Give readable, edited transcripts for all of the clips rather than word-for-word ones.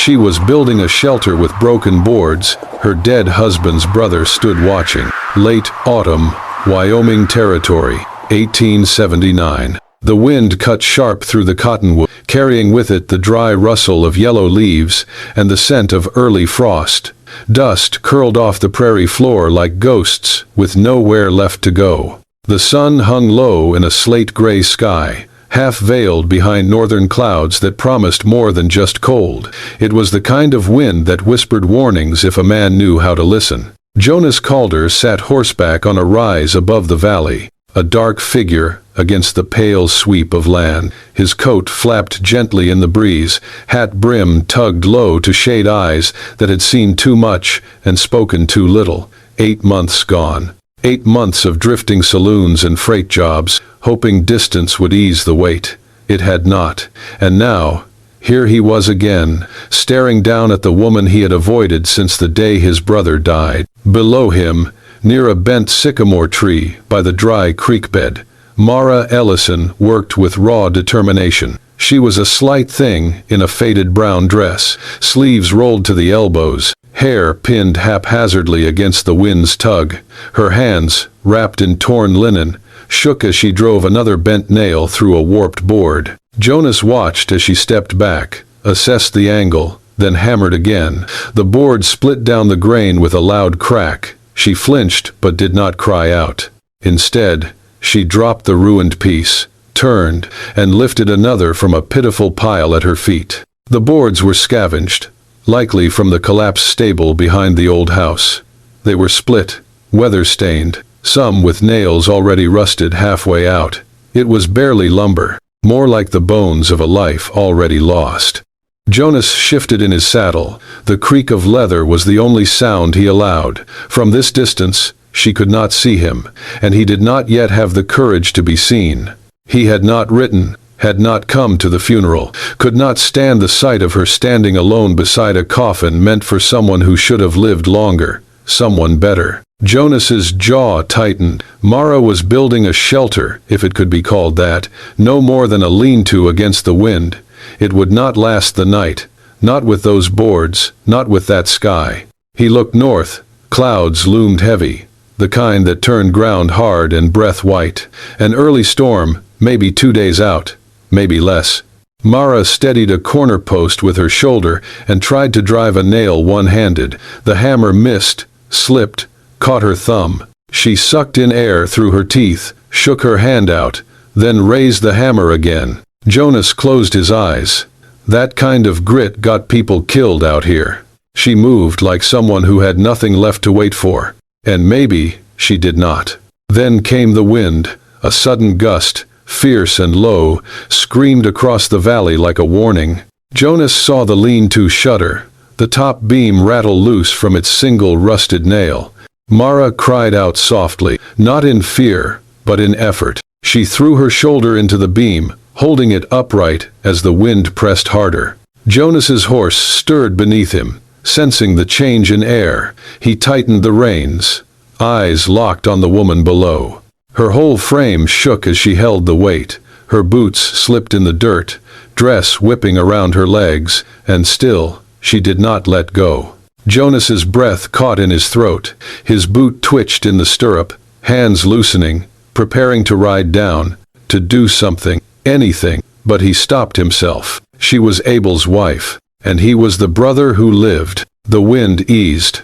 She was building a shelter with broken boards. Her dead husband's brother stood watching. Late autumn, Wyoming Territory, 1879. The wind cut sharp through the cottonwood, carrying with it the dry rustle of yellow leaves and the scent of early frost. Dust curled off the prairie floor like ghosts, with nowhere left to go. The sun hung low in a slate-gray sky, half veiled behind northern clouds that promised more than just cold. It was the kind of wind that whispered warnings if a man knew how to listen. Jonas Calder sat horseback on a rise above the valley, a dark figure against the pale sweep of land. His coat flapped gently in the breeze, hat brim tugged low to shade eyes that had seen too much and spoken too little. 8 months gone. 8 months of drifting saloons and freight jobs, hoping distance would ease the weight. It had not. And now, here he was again, staring down at the woman he had avoided since the day his brother died. Below him, near a bent sycamore tree by the dry creek bed, Mara Ellison worked with raw determination. She was a slight thing in a faded brown dress, sleeves rolled to the elbows, hair pinned haphazardly against the wind's tug. Her hands, wrapped in torn linen, shook as she drove another bent nail through a warped board. Jonas watched as she stepped back, assessed the angle, then hammered again. The board split down the grain with a loud crack. She flinched but did not cry out. Instead, she dropped the ruined piece, turned, and lifted another from a pitiful pile at her feet. The boards were scavenged, likely from the collapsed stable behind the old house. They were split, weather-stained, some with nails already rusted halfway out. It was barely lumber, more like the bones of a life already lost. Jonas shifted in his saddle. The creak of leather was the only sound he allowed. From this distance, she could not see him, and he did not yet have the courage to be seen. He had not written, had not come to the funeral, could not stand the sight of her standing alone beside a coffin meant for someone who should have lived longer, someone better. Jonas's jaw tightened. Mara was building a shelter, if it could be called that, no more than a lean-to against the wind. It would not last the night, not with those boards, not with that sky. He looked north. Clouds loomed heavy, the kind that turned ground hard and breath white. An early storm, maybe 2 days out, maybe less. Mara steadied a corner post with her shoulder and tried to drive a nail one-handed. The hammer missed, slipped, caught her thumb. She sucked in air through her teeth, shook her hand out, then raised the hammer again. Jonas closed his eyes. That kind of grit got people killed out here. She moved like someone who had nothing left to wait for. And maybe she did not. Then came the wind, a sudden gust, fierce and low, screamed across the valley like a warning. Jonas saw the lean-to shudder, the top beam rattle loose from its single rusted nail. Mara cried out softly, not in fear, but in effort. She threw her shoulder into the beam, holding it upright as the wind pressed harder. Jonas's horse stirred beneath him, sensing the change in air. He tightened the reins, eyes locked on the woman below. Her whole frame shook as she held the weight. Her boots slipped in the dirt, dress whipping around her legs, and still, she did not let go. Jonas's breath caught in his throat. His boot twitched in the stirrup, hands loosening, preparing to ride down, to do something, anything, but he stopped himself. She was Abel's wife, and he was the brother who lived. The wind eased.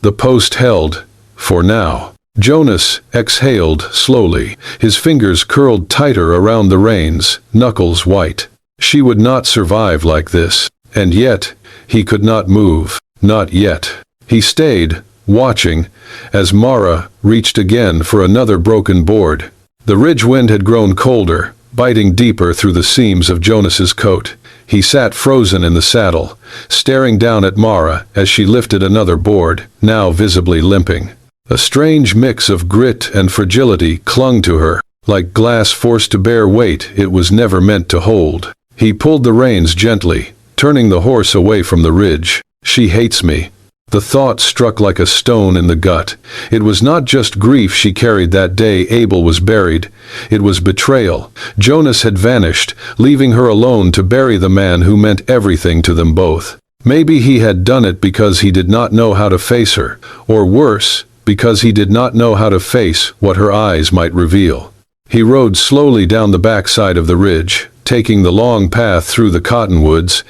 The post held, for now. Jonas exhaled slowly, his fingers curled tighter around the reins, knuckles white. She would not survive like this, and yet, he could not move, not yet. He stayed, watching, as Mara reached again for another broken board. The ridge wind had grown colder, biting deeper through the seams of Jonas's coat. He sat frozen in the saddle, staring down at Mara as she lifted another board, now visibly limping. A strange mix of grit and fragility clung to her, like glass forced to bear weight it was never meant to hold. He pulled the reins gently, turning the horse away from the ridge. She hates me. The thought struck like a stone in the gut. It was not just grief she carried that day Abel was buried. It was betrayal. Jonas had vanished, leaving her alone to bury the man who meant everything to them both. Maybe he had done it because he did not know how to face her, or worse, because he did not know how to face what her eyes might reveal. He rode slowly down the backside of the ridge, taking the long path through the cottonwoods,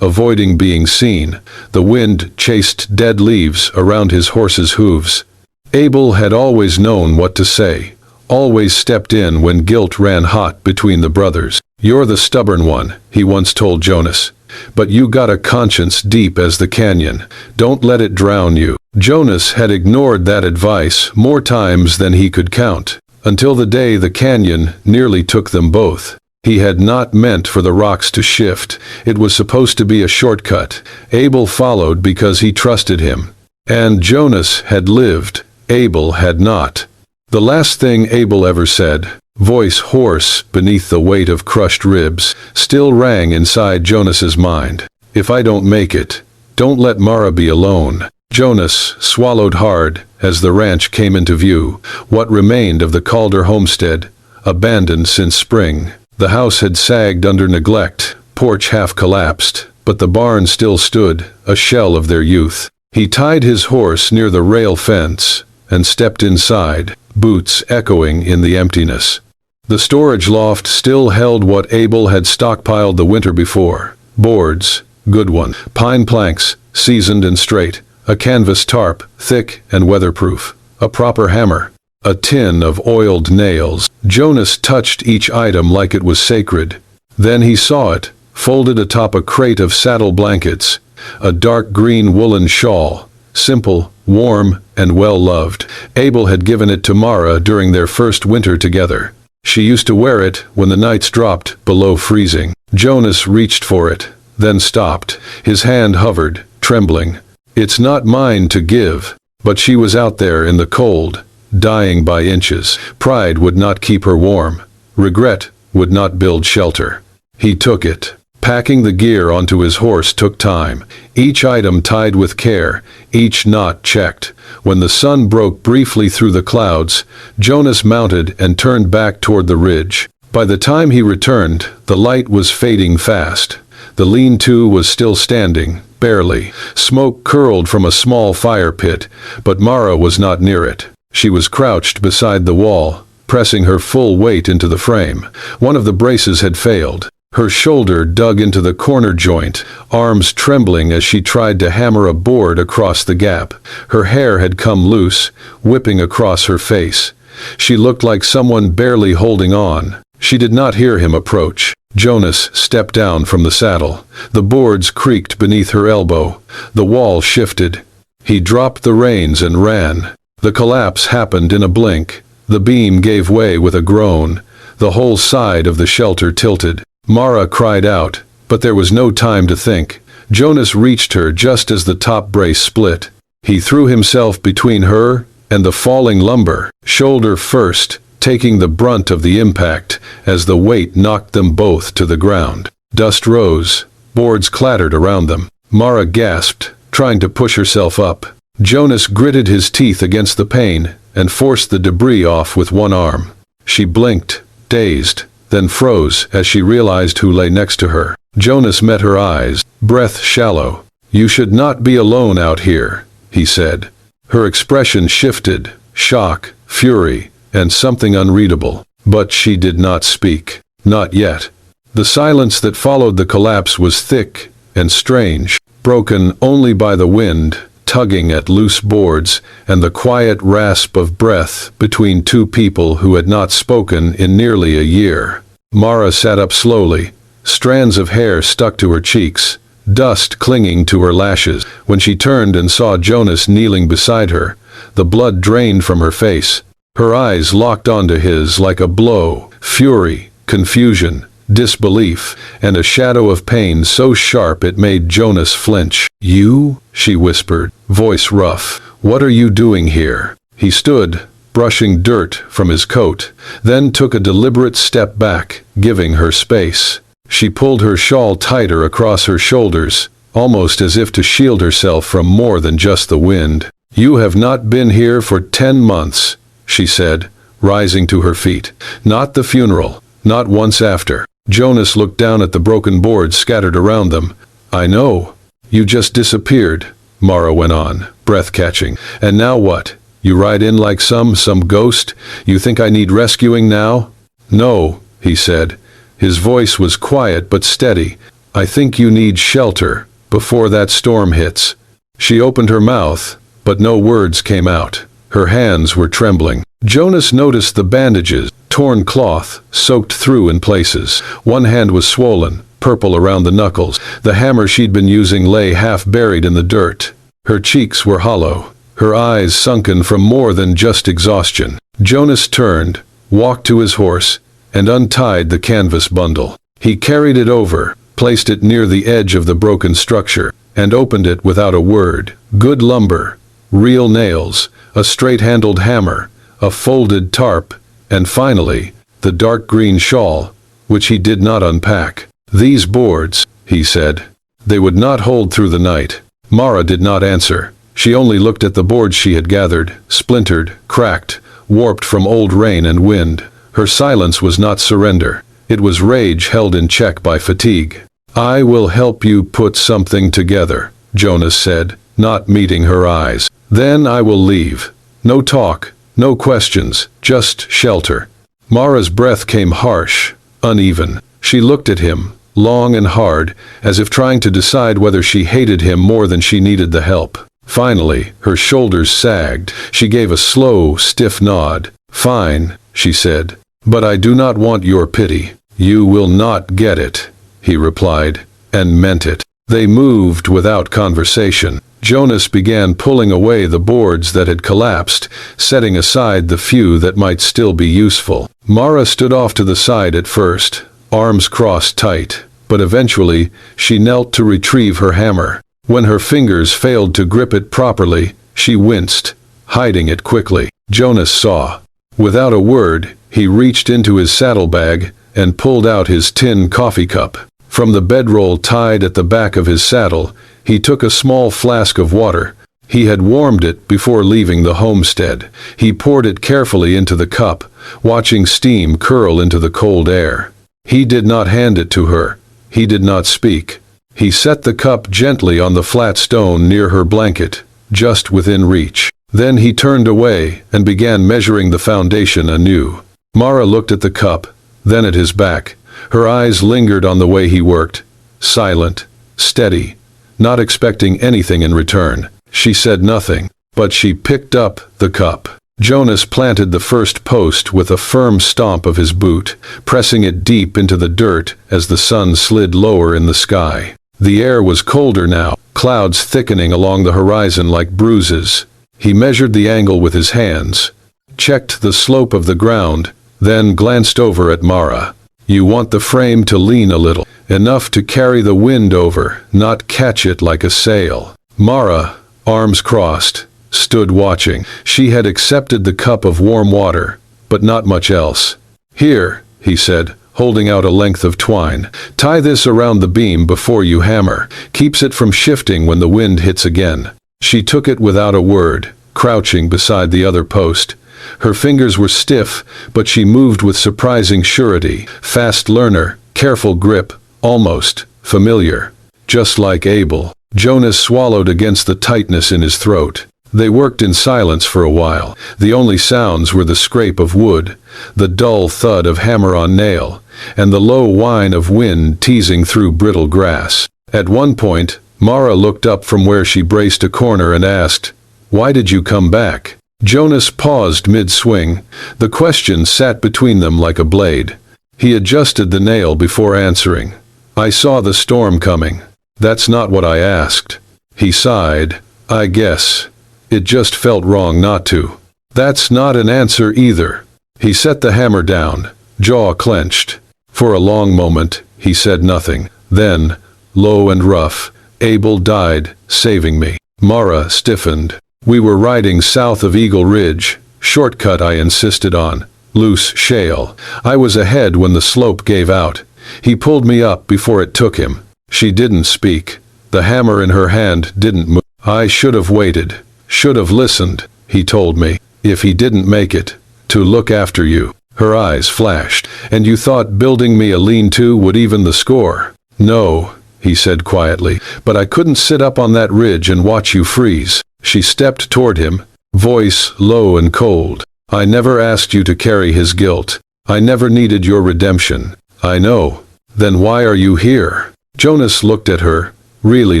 avoiding being seen. The wind chased dead leaves around his horse's hooves. Abel had always known what to say, always stepped in when guilt ran hot between the brothers. "You're the stubborn one," he once told Jonas. "But you got a conscience deep as the canyon. Don't let it drown you." Jonas had ignored that advice more times than he could count, until the day the canyon nearly took them both. He had not meant for the rocks to shift. It was supposed to be a shortcut. Abel followed because he trusted him. And Jonas had lived. Abel had not. The last thing Abel ever said, voice hoarse beneath the weight of crushed ribs, still rang inside Jonas's mind. "If I don't make it, don't let Mara be alone." Jonas swallowed hard as the ranch came into view, what remained of the Calder homestead, abandoned since spring. The house had sagged under neglect, porch half collapsed, but the barn still stood, a shell of their youth. He tied his horse near the rail fence and stepped inside, boots echoing in the emptiness. The storage loft still held what Abel had stockpiled the winter before. Boards, good ones, pine planks, seasoned and straight, a canvas tarp, thick and weatherproof, a proper hammer, a tin of oiled nails. Jonas touched each item like it was sacred. Then he saw it, folded atop a crate of saddle blankets, a dark green woolen shawl, simple, warm, and well-loved. Abel had given it to Mara during their first winter together. She used to wear it when the nights dropped below freezing. Jonas reached for it, then stopped. His hand hovered, trembling. "It's not mine to give." But she was out there in the cold, dying by inches. Pride would not keep her warm. Regret would not build shelter. He took it. Packing the gear onto his horse took time, each item tied with care, each knot checked. When the sun broke briefly through the clouds, Jonas mounted and turned back toward the ridge. By the time he returned, the light was fading fast. The lean-to was still standing, barely. Smoke curled from a small fire pit, but Mara was not near it. She was crouched beside the wall, pressing her full weight into the frame. One of the braces had failed. Her shoulder dug into the corner joint, arms trembling as she tried to hammer a board across the gap. Her hair had come loose, whipping across her face. She looked like someone barely holding on. She did not hear him approach. Jonas stepped down from the saddle. The boards creaked beneath her elbow. The wall shifted. He dropped the reins and ran. The collapse happened in a blink. The beam gave way with a groan. The whole side of the shelter tilted. Mara cried out, but there was no time to think. Jonas reached her just as the top brace split. He threw himself between her and the falling lumber, shoulder first, taking the brunt of the impact as the weight knocked them both to the ground. Dust rose. Boards clattered around them. Mara gasped, trying to push herself up. Jonas gritted his teeth against the pain and forced the debris off with one arm. She blinked, dazed, then froze as she realized who lay next to her. Jonas met her eyes, breath shallow. "You should not be alone out here," he said. Her expression shifted, shock, fury, and something unreadable. But she did not speak. Not yet. The silence that followed the collapse was thick and strange, broken only by the wind, tugging at loose boards, and the quiet rasp of breath between two people who had not spoken in nearly a year. Mara sat up slowly. Strands of hair stuck to her cheeks, dust clinging to her lashes. When she turned and saw Jonas kneeling beside her, the blood drained from her face. Her eyes locked onto his like a blow. Fury, confusion, disbelief, and a shadow of pain so sharp it made Jonas flinch. "You?" she whispered, voice rough. "What are you doing here?" He stood, brushing dirt from his coat, then took a deliberate step back, giving her space. She pulled her shawl tighter across her shoulders, almost as if to shield herself from more than just the wind. "You have not been here for 10 months, she said, rising to her feet. "Not the funeral, not once after." Jonas looked down at the broken boards scattered around them. "I know." You just disappeared, Mara went on, breath catching. And now what? You ride in like some ghost? You think I need rescuing now? No, he said. His voice was quiet but steady. I think you need shelter before that storm hits. She opened her mouth, but no words came out. Her hands were trembling. Jonas noticed the bandages, torn cloth, soaked through in places. One hand was swollen, purple around the knuckles. The hammer she'd been using lay half buried in the dirt. Her cheeks were hollow, her eyes sunken from more than just exhaustion. Jonas turned, walked to his horse, and untied the canvas bundle. He carried it over, placed it near the edge of the broken structure, and opened it without a word. Good lumber, real nails, a straight-handled hammer, a folded tarp, and finally, the dark green shawl, which he did not unpack. These boards, he said. They would not hold through the night. Mara did not answer. She only looked at the boards she had gathered, splintered, cracked, warped from old rain and wind. Her silence was not surrender. It was rage held in check by fatigue. I will help you put something together, Jonas said, not meeting her eyes. Then I will leave. No talk, no questions, just shelter. Mara's breath came harsh, uneven. She looked at him, long and hard, as if trying to decide whether she hated him more than she needed the help. Finally, her shoulders sagged. She gave a slow, stiff nod. Fine, she said, but I do not want your pity. You will not get it, he replied, and meant it. They moved without conversation. Jonas began pulling away the boards that had collapsed, setting aside the few that might still be useful. Mara stood off to the side at first, arms crossed tight, but eventually she knelt to retrieve her hammer. When her fingers failed to grip it properly, she winced, hiding it quickly. Jonas saw. Without a word, he reached into his saddlebag and pulled out his tin coffee cup. From the bedroll tied at the back of his saddle, he took a small flask of water. He had warmed it before leaving the homestead. He poured it carefully into the cup, watching steam curl into the cold air. He did not hand it to her. He did not speak. He set the cup gently on the flat stone near her blanket, just within reach. Then he turned away and began measuring the foundation anew. Mara looked at the cup, then at his back. Her eyes lingered on the way he worked, silent, steady, not expecting anything in return. She said nothing, but she picked up the cup. Jonas planted the first post with a firm stomp of his boot, pressing it deep into the dirt as the sun slid lower in the sky. The air was colder now, clouds thickening along the horizon like bruises. He measured the angle with his hands, checked the slope of the ground, then glanced over at Mara. You want the frame to lean a little, enough to carry the wind over, not catch it like a sail. Mara, arms crossed, stood watching. She had accepted the cup of warm water, but not much else. Here, he said, holding out a length of twine. Tie this around the beam before you hammer. Keeps it from shifting when the wind hits again. She took it without a word, crouching beside the other post. Her fingers were stiff, but she moved with surprising surety. Fast learner, careful grip, almost familiar. Just like Abel. Jonas swallowed against the tightness in his throat. They worked in silence for a while. The only sounds were the scrape of wood, the dull thud of hammer on nail, and the low whine of wind teasing through brittle grass. At one point, Mara looked up from where she braced a corner and asked, "Why did you come back?" Jonas paused mid-swing. The question sat between them like a blade. He adjusted the nail before answering. "I saw the storm coming. That's not what I asked." He sighed. "I guess. It just felt wrong not to." "That's not an answer either." He set the hammer down, jaw clenched. For a long moment, he said nothing. Then, low and rough, "Abel died, saving me." Mara stiffened. "We were riding south of Eagle Ridge. Shortcut I insisted on. Loose shale. I was ahead when the slope gave out. He pulled me up before it took him." She didn't speak. The hammer in her hand didn't move. "I should have waited. Should have listened," he told me. "If he didn't make it. To look after you." Her eyes flashed. "And you thought building me a lean-to would even the score?" "No," he said quietly, but I couldn't sit up on that ridge and watch you freeze. She stepped toward him, voice low and cold. I never asked you to carry his guilt. I never needed your redemption. I know. Then why are you here? Jonas looked at her, really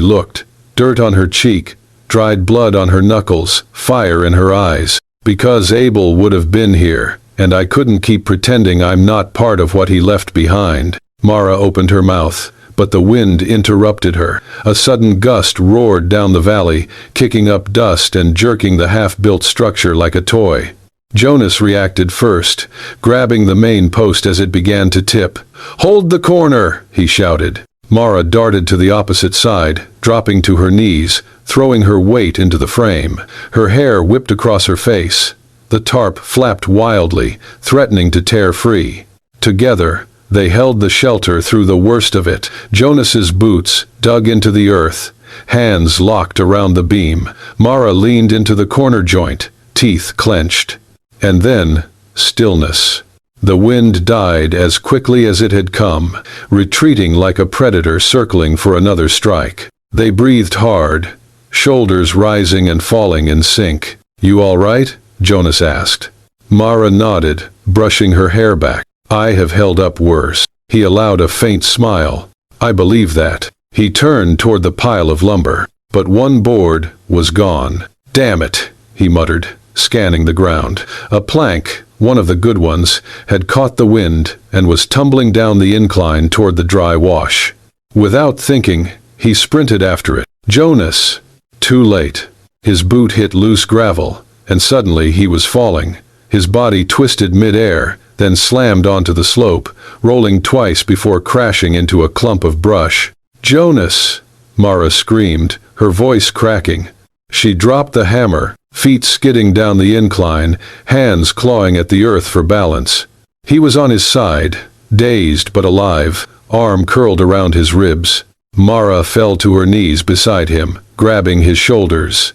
looked. Dirt on her cheek, dried blood on her knuckles, fire in her eyes. Because Abel would have been here, and I couldn't keep pretending I'm not part of what he left behind. Mara opened her mouth, but the wind interrupted her. A sudden gust roared down the valley, kicking up dust and jerking the half-built structure like a toy. Jonas reacted first, grabbing the main post as it began to tip. "Hold the corner!" he shouted. Mara darted to the opposite side, dropping to her knees, throwing her weight into the frame. Her hair whipped across her face. The tarp flapped wildly, threatening to tear free. Together, they held the shelter through the worst of it. Jonas's boots dug into the earth, hands locked around the beam. Mara leaned into the corner joint, teeth clenched. And then, stillness. The wind died as quickly as it had come, retreating like a predator circling for another strike. They breathed hard, shoulders rising and falling in sync. "You all right?" Jonas asked. Mara nodded, brushing her hair back. "I have held up worse." He allowed a faint smile. "I believe that." He turned toward the pile of lumber, but one board was gone. "Damn it," he muttered, scanning the ground. A plank, one of the good ones, had caught the wind and was tumbling down the incline toward the dry wash. Without thinking, he sprinted after it. Jonas! Too late. His boot hit loose gravel, and suddenly he was falling. His body twisted mid-air, then slammed onto the slope, rolling twice before crashing into a clump of brush. "Jonas!" Mara screamed, her voice cracking. She dropped the hammer, feet skidding down the incline, hands clawing at the earth for balance. He was on his side, dazed but alive, arm curled around his ribs. Mara fell to her knees beside him, grabbing his shoulders.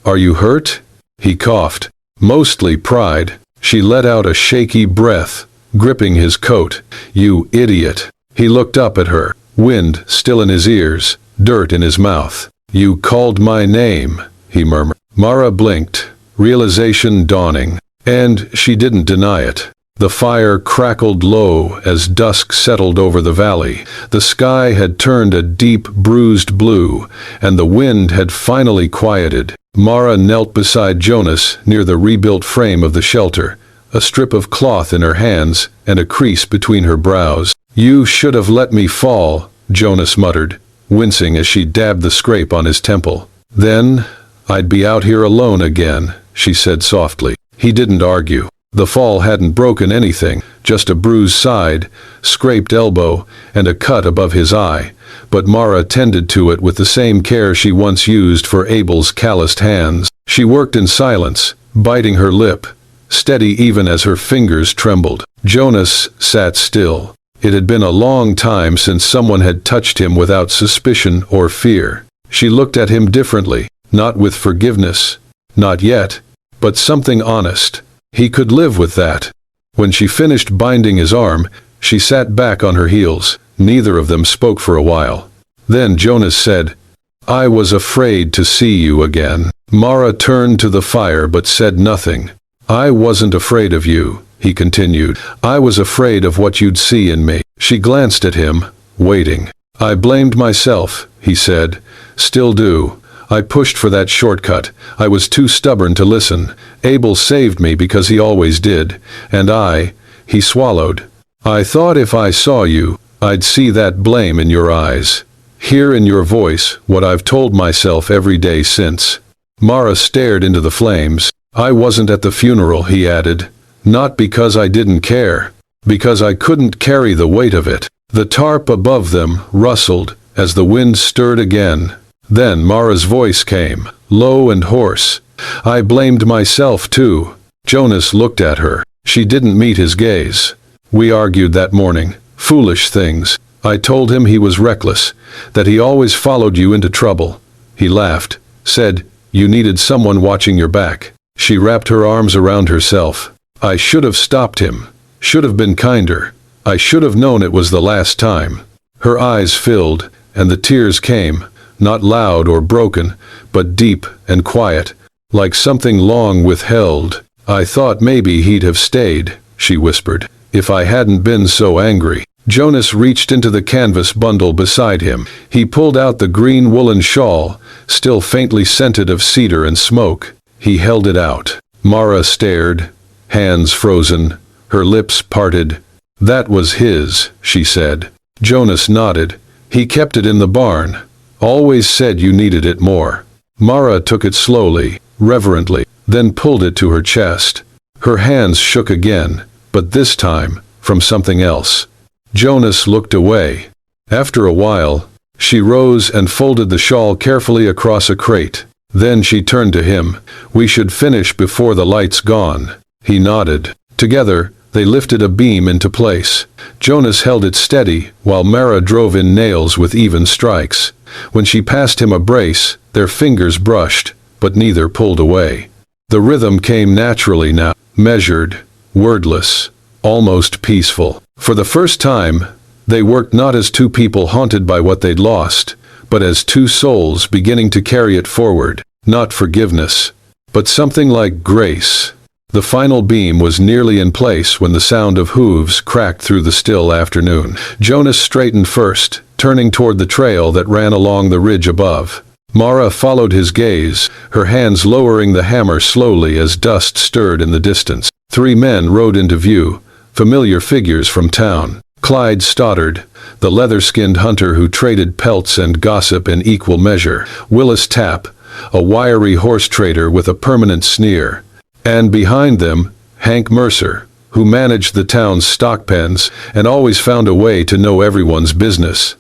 "Are you hurt?" He coughed. Mostly pride. She let out a shaky breath, gripping his coat. "You idiot." He looked up at her, wind still in his ears, dirt in his mouth. "You called my name," he murmured. Mara blinked, realization dawning, and she didn't deny it. The fire crackled low as dusk settled over the valley. The sky had turned a deep, bruised blue, and the wind had finally quieted. Mara knelt beside Jonas near the rebuilt frame of the shelter, a strip of cloth in her hands and a crease between her brows. "You should have let me fall," Jonas muttered, wincing as she dabbed the scrape on his temple. "Then I'd be out here alone again," she said softly. He didn't argue. The fall hadn't broken anything, just a bruised side, scraped elbow, and a cut above his eye, but Mara tended to it with the same care she once used for Abel's calloused hands. She worked in silence, biting her lip, steady even as her fingers trembled. Jonas sat still. It had been a long time since someone had touched him without suspicion or fear. She looked at him differently. Not with forgiveness, not yet, but something honest. He could live with that. When she finished binding his arm, she sat back on her heels. Neither of them spoke for a while. Then Jonas said, "I was afraid to see you again." Mara turned to the fire but said nothing. "I wasn't afraid of you," he continued. "I was afraid of what you'd see in me." She glanced at him, waiting. "I blamed myself," he said. "Still do. I pushed for that shortcut. I was too stubborn to listen. Abel saved me because he always did. And he swallowed. I thought if I saw you, I'd see that blame in your eyes. Hear in your voice what I've told myself every day since." Mara stared into the flames. "I wasn't at the funeral," he added. "Not because I didn't care. Because I couldn't carry the weight of it." The tarp above them rustled as the wind stirred again. Then Mara's voice came, low and hoarse. "I blamed myself too." Jonas looked at her. She didn't meet his gaze. "We argued that morning. Foolish things. I told him he was reckless, that he always followed you into trouble." He laughed, said, "You needed someone watching your back." She wrapped her arms around herself. "I should have stopped him. Should have been kinder. I should have known it was the last time." Her eyes filled, and the tears came, not loud or broken, but deep and quiet, like something long withheld. "I thought maybe he'd have stayed," she whispered, "if I hadn't been so angry." Jonas reached into the canvas bundle beside him. He pulled out the green woolen shawl, still faintly scented of cedar and smoke. He held it out. Mara stared, hands frozen, her lips parted. "That was his," she said. Jonas nodded. "He kept it in the barn. Always said you needed it more." Mara took it slowly, reverently, then pulled it to her chest. Her hands shook again, but this time, from something else. Jonas looked away. After a while, she rose and folded the shawl carefully across a crate. Then she turned to him. "We should finish before the light's gone." He nodded. Together, they lifted a beam into place. Jonas held it steady, while Mara drove in nails with even strikes. When she passed him a brace, their fingers brushed, but neither pulled away. The rhythm came naturally now, measured, wordless, almost peaceful. For the first time, they worked not as two people haunted by what they'd lost, but as two souls beginning to carry it forward. Not forgiveness, but something like grace. The final beam was nearly in place when the sound of hooves cracked through the still afternoon. Jonas straightened first, turning toward the trail that ran along the ridge above. Mara followed his gaze, her hands lowering the hammer slowly as dust stirred in the distance. 3 men rode into view, familiar figures from town. Clyde Stoddard, the leather-skinned hunter who traded pelts and gossip in equal measure. Willis Tapp, a wiry horse trader with a permanent sneer. And behind them, Hank Mercer, who managed the town's stock pens and always found a way to know everyone's business.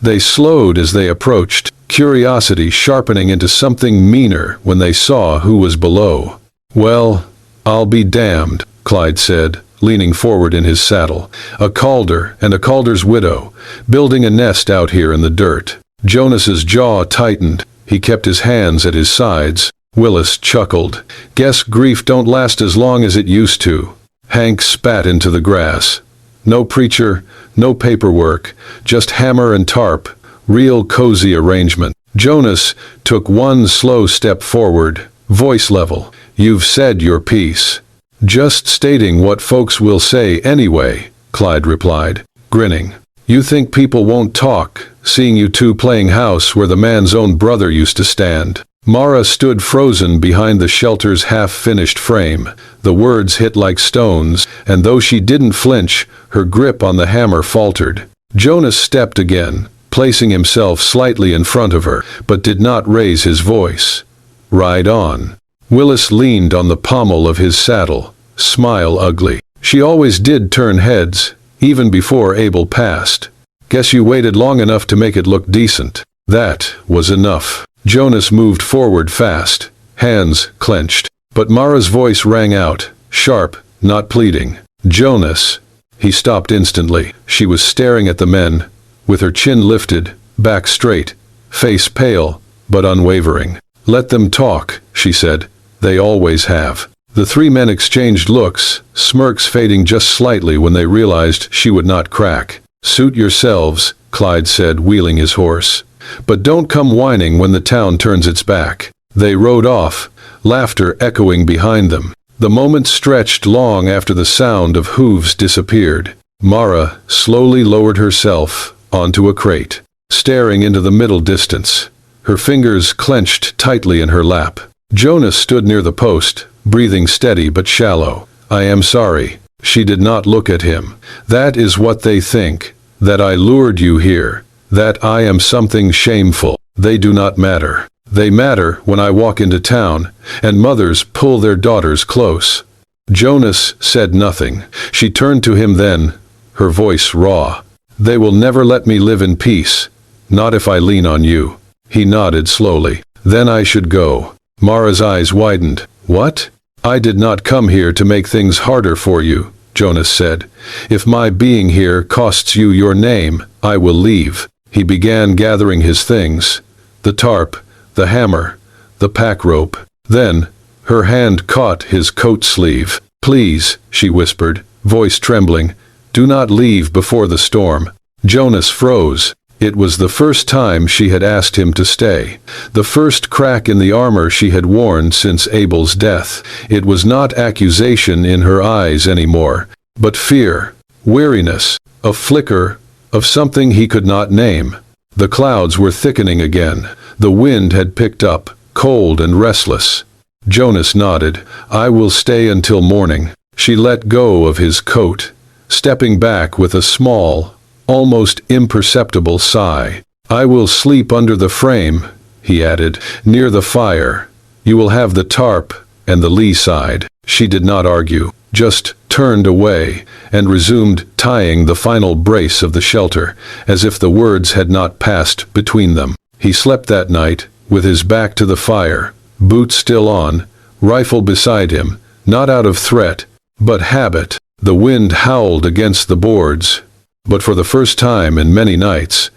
They slowed as they approached, curiosity sharpening into something meaner when they saw who was below. "Well, I'll be damned," Clyde said, leaning forward in his saddle. "A Calder and a Calder's widow, building a nest out here in the dirt." Jonas's jaw tightened. He kept his hands at his sides. Willis chuckled. "Guess grief don't last as long as it used to." Hank spat into the grass. "No preacher, no paperwork, just hammer and tarp. Real cozy arrangement." Jonas took one slow step forward, voice level. "You've said your piece." "Just stating what folks will say anyway," Clyde replied, grinning. "You think people won't talk, seeing you two playing house where the man's own brother used to stand?" Mara stood frozen behind the shelter's half-finished frame. The words hit like stones, and though she didn't flinch, her grip on the hammer faltered. Jonas stepped again, placing himself slightly in front of her, but did not raise his voice. "Ride on." Willis leaned on the pommel of his saddle, smile ugly. "She always did turn heads, even before Abel passed. Guess you waited long enough to make it look decent." That was enough. Jonas moved forward fast, hands clenched. But Mara's voice rang out, sharp, not pleading. "Jonas." He stopped instantly. She was staring at the men, with her chin lifted, back straight, face pale, but unwavering. "Let them talk," she said. "They always have." The 3 men exchanged looks, smirks fading just slightly when they realized she would not crack. "Suit yourselves," Clyde said, wheeling his horse. "But don't come whining when the town turns its back." They rode off, laughter echoing behind them. The moment stretched long after the sound of hooves disappeared. Mara slowly lowered herself onto a crate, staring into the middle distance, her fingers clenched tightly in her lap. Jonas stood near the post, breathing steady but shallow. "I am sorry." She did not look at him. "That is what they think, that I lured you here, that I am something shameful. They do not matter. They matter when I walk into town, and mothers pull their daughters close." Jonas said nothing. She turned to him then, her voice raw. "They will never let me live in peace, not if I lean on you." He nodded slowly. "Then I should go." Mara's eyes widened. "What?" "I did not come here to make things harder for you," Jonas said. "If my being here costs you your name, I will leave." He began gathering his things, the tarp, the hammer, the pack rope. Then, her hand caught his coat sleeve. "Please," she whispered, voice trembling, "do not leave before the storm." Jonas froze. It was the first time she had asked him to stay, the first crack in the armor she had worn since Abel's death. It was not accusation in her eyes anymore, but fear, weariness, a flicker of something he could not name. The clouds were thickening again. The wind had picked up, cold and restless. Jonas nodded. "I will stay until morning." She let go of his coat, stepping back with a small, almost imperceptible sigh. "I will sleep under the frame," he added, "near the fire. You will have the tarp and the lee side." She did not argue, just turned away and resumed tying the final brace of the shelter, as if the words had not passed between them. He slept that night, with his back to the fire, boots still on, rifle beside him, not out of threat, but habit. The wind howled against the boards, but for the first time in many nights,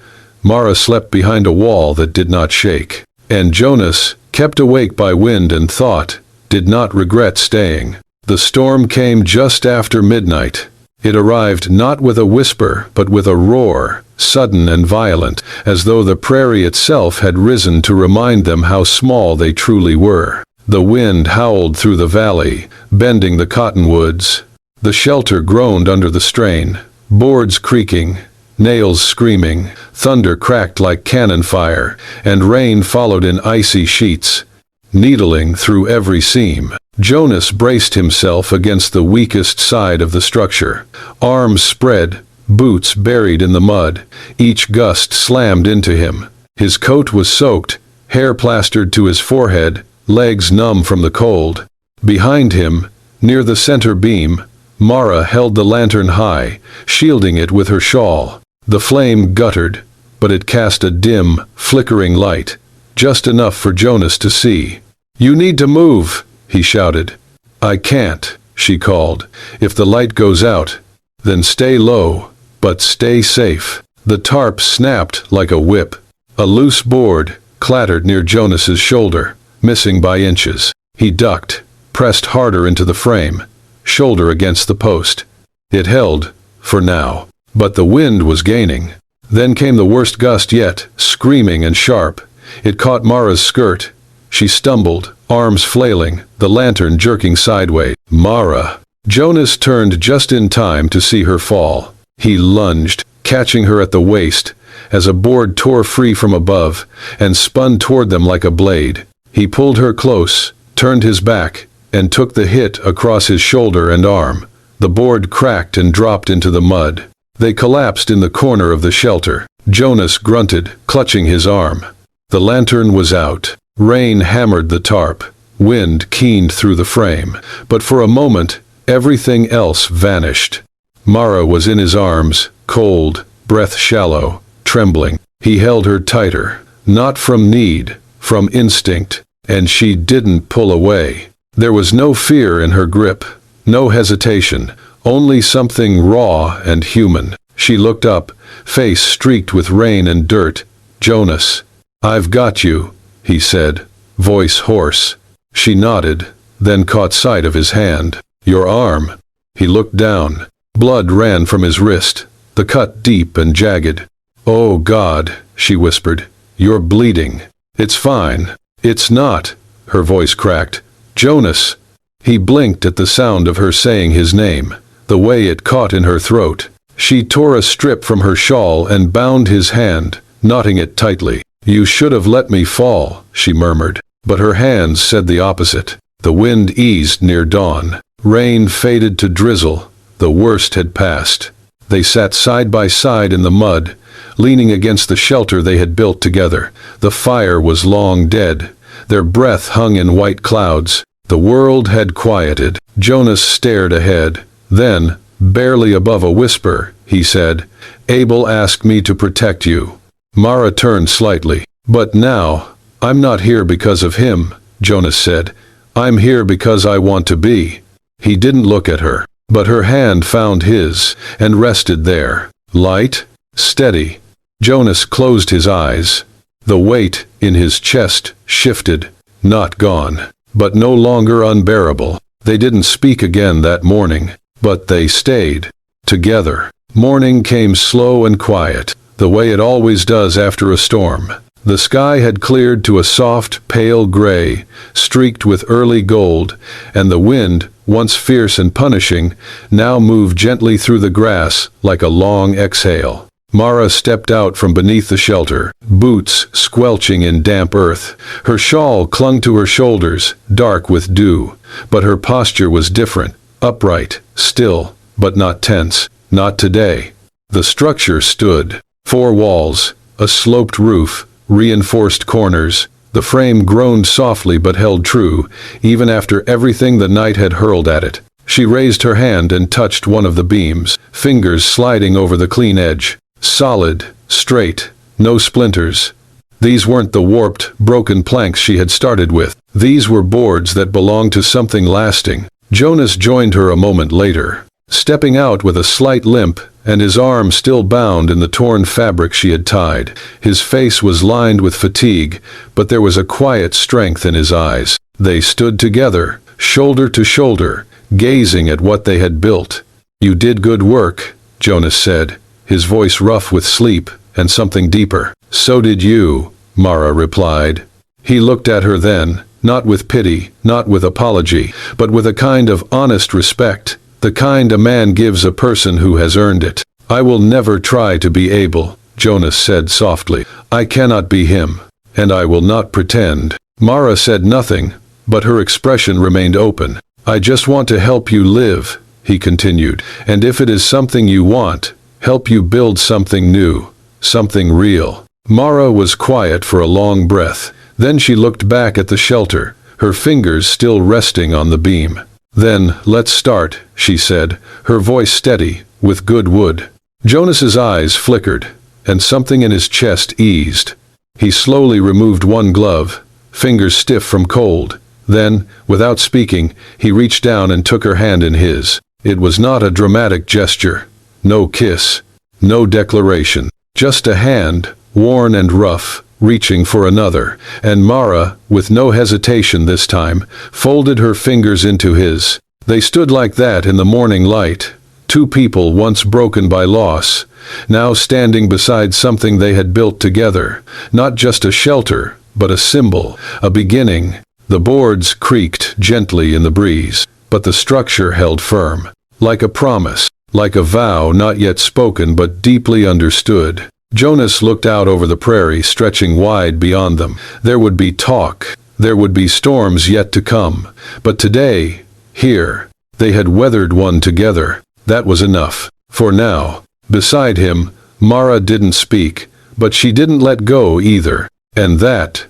Mara slept behind a wall that did not shake. And Jonas, kept awake by wind and thought, did not regret staying. The storm came just after midnight. It arrived not with a whisper, but with a roar, sudden and violent, as though the prairie itself had risen to remind them how small they truly were. The wind howled through the valley, bending the cottonwoods. The shelter groaned under the strain, boards creaking, nails screaming, thunder cracked like cannon fire, and rain followed in icy sheets, needling through every seam. Jonas braced himself against the weakest side of the structure, arms spread, boots buried in the mud. Each gust slammed into him. His coat was soaked, hair plastered to his forehead, legs numb from the cold. Behind him, near the center beam, Mara held the lantern high, shielding it with her shawl. The flame guttered, but it cast a dim, flickering light, just enough for Jonas to see. "You need to move," he shouted. "I can't," she called. "If the light goes out, then stay low, but stay safe." The tarp snapped like a whip. A loose board clattered near Jonas's shoulder, missing by inches. He ducked, pressed harder into the frame, shoulder against the post. It held, for now, but the wind was gaining. Then came the worst gust yet, screaming and sharp. It caught Mara's skirt. She stumbled, arms flailing, the lantern jerking sideways. "Mara!" Jonas turned just in time to see her fall. He lunged, catching her at the waist, as a board tore free from above, and spun toward them like a blade. He pulled her close, turned his back, and took the hit across his shoulder and arm. The board cracked and dropped into the mud. They collapsed in the corner of the shelter. Jonas grunted, clutching his arm. The lantern was out. Rain hammered the tarp. Wind keened through the frame. But for a moment, everything else vanished. Mara was in his arms, cold, breath shallow, trembling. He held her tighter, not from need, from instinct, and she didn't pull away. There was no fear in her grip, no hesitation, only something raw and human. She looked up, face streaked with rain and dirt. "Jonas." "I've got you," he said, voice hoarse. She nodded, then caught sight of his hand. "Your arm." He looked down. Blood ran from his wrist, the cut deep and jagged. "Oh God," she whispered, "you're bleeding." "It's fine." "It's not." Her voice cracked. "Jonas." He blinked at the sound of her saying his name, the way it caught in her throat. She tore a strip from her shawl and bound his hand, knotting it tightly. "You should have let me fall," she murmured. But her hands said the opposite. The wind eased near dawn. Rain faded to drizzle. The worst had passed. They sat side by side in the mud, leaning against the shelter they had built together. The fire was long dead. Their breath hung in white clouds. The world had quieted. Jonas stared ahead. Then, barely above a whisper, he said, "Abel asked me to protect you." Mara turned slightly. "But now, I'm not here because of him," Jonas said. "I'm here because I want to be." He didn't look at her, but her hand found his, and rested there. Light, steady. Jonas closed his eyes. The weight in his chest shifted, not gone, but no longer unbearable. They didn't speak again that morning, but they stayed together. Morning came slow and quiet. the way it always does after a storm. The sky had cleared to a soft, pale gray, streaked with early gold, and the wind, once fierce and punishing, now moved gently through the grass like a long exhale. Mara stepped out from beneath the shelter, boots squelching in damp earth. Her shawl clung to her shoulders, dark with dew, but her posture was different, upright, still, but not tense. Not today. The structure stood. 4 walls, a sloped roof, reinforced corners. The frame groaned softly but held true, even after everything the night had hurled at it. She raised her hand and touched one of the beams, fingers sliding over the clean edge. Solid, straight, no splinters. These weren't the warped, broken planks she had started with. These were boards that belonged to something lasting. Jonas joined her a moment later, stepping out with a slight limp, and his arm still bound in the torn fabric she had tied. His face was lined with fatigue, but there was a quiet strength in his eyes. They stood together, shoulder to shoulder, gazing at what they had built. "You did good work," Jonas said, his voice rough with sleep and something deeper. "So did you," Mara replied. He looked at her then, not with pity, not with apology, but with a kind of honest respect. The kind a man gives a person who has earned it. "I will never try to be able," Jonas said softly. "I cannot be him, and I will not pretend." Mara said nothing, but her expression remained open. "I just want to help you live," he continued, "and if it is something you want, help you build something new, something real." Mara was quiet for a long breath. Then she looked back at the shelter, her fingers still resting on the beam. "Then, let's start," she said, her voice steady, with good wood. Jonas's eyes flickered, and something in his chest eased. He slowly removed one glove, fingers stiff from cold. Then, without speaking, he reached down and took her hand in his. It was not a dramatic gesture. No kiss. No declaration. Just a hand, worn and rough, reaching for another, and Mara, with no hesitation this time, folded her fingers into his. They stood like that in the morning light, 2 people once broken by loss, now standing beside something they had built together, not just a shelter, but a symbol, a beginning. The boards creaked gently in the breeze, but the structure held firm, like a promise, like a vow not yet spoken but deeply understood. Jonas looked out over the prairie stretching wide beyond them. There would be talk, there would be storms yet to come, but today, here, they had weathered one together. That was enough. For now. Beside him, Mara didn't speak, but she didn't let go either. And that,